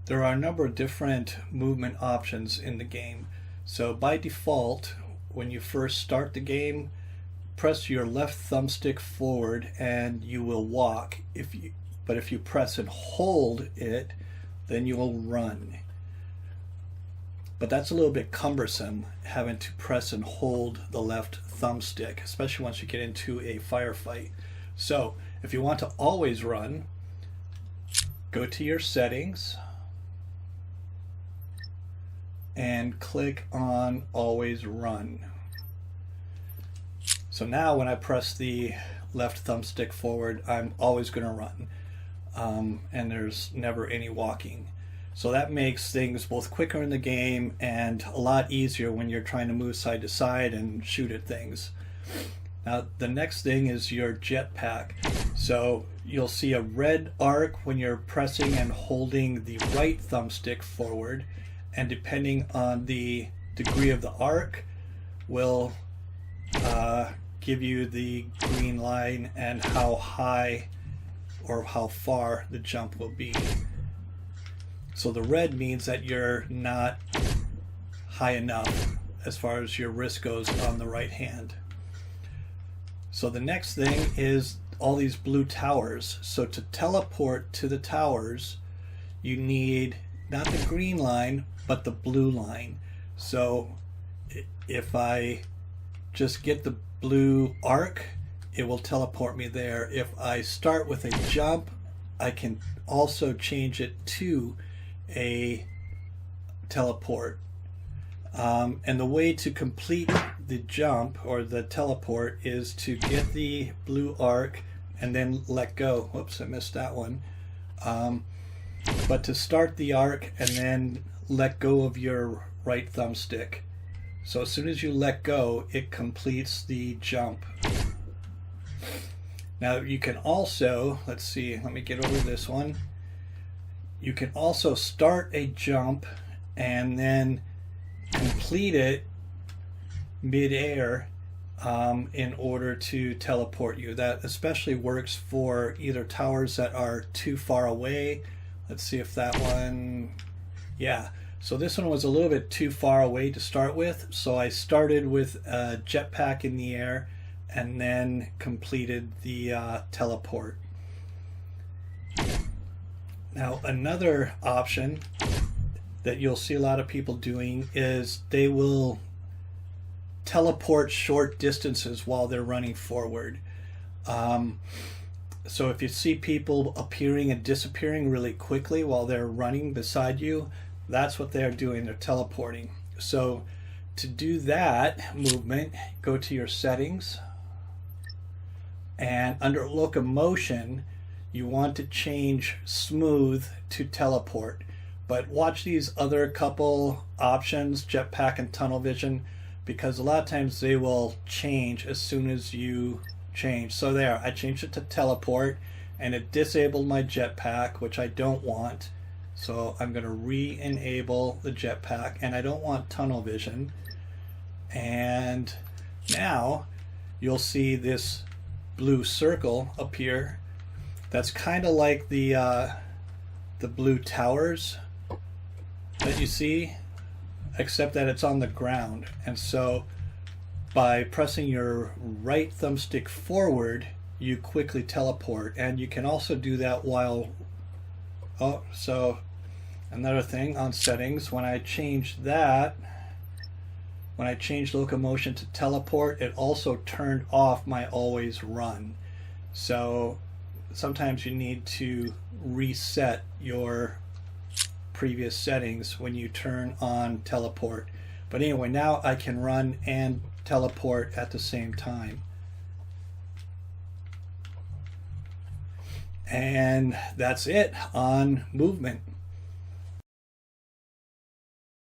There are a number of different movement options in the game. So by default, when you first start the game, press your left thumbstick forward and you will walk. But if you press and hold it, then you will run. But that's a little bit cumbersome, having to press and hold the left thumbstick, especially once you get into a firefight. So if you want to always run, go to your settings and click on always run. So now when I press the left thumbstick forward, I'm always going to run, and there's never any walking. So that makes things both quicker in the game and a lot easier when you're trying to move side to side and shoot at things. Now the next thing is your jetpack. So you'll see a red arc when you're pressing and holding the right thumbstick forward, and depending on the degree of the arc will give you the green line and how high or how far the jump will be. So the red means that you're not high enough as far as your wrist goes on the right hand. So the next thing is all these blue towers. So to teleport to the towers, you need not the green line, but the blue line. So if I just get the blue arc, it will teleport me there. If I start with a jump, I can also change it to a teleport. And the way to complete the jump or the teleport is to get the blue arc and then let go. Whoops, I missed that one. But to start the arc and then let go of your right thumbstick. So as soon as you let go, it completes the jump. Now you can also, let's see, let me get over this one. You can also start a jump and then complete it mid-air in order to teleport you. That especially works for either towers that are too far away. Let's see if that one, yeah. So this one was a little bit too far away to start with, so I started with a jetpack in the air and then completed the teleport. Now another option that you'll see a lot of people doing is they will teleport short distances while they're running forward. So if you see people appearing and disappearing really quickly while they're running beside you, that's what they're doing, they're teleporting. So to do that movement, go to your settings, and under locomotion, you want to change smooth to teleport. But watch these other couple options, jetpack and tunnel vision, because a lot of times they will change as soon as you change. So there, I changed it to teleport and it disabled my jetpack, which I don't want. So I'm going to re-enable the jetpack, and I don't want tunnel vision. And now you'll see this blue circle appear. That's kind of like the blue towers that you see, except that it's on the ground. And so by pressing your right thumbstick forward, you quickly teleport. And you can also do that while, oh, so another thing on settings, when I change that, when I changed locomotion to teleport, it also turned off my always run. So sometimes you need to reset your previous settings when you turn on teleport. But anyway, now I can run and teleport at the same time. And that's it on movement.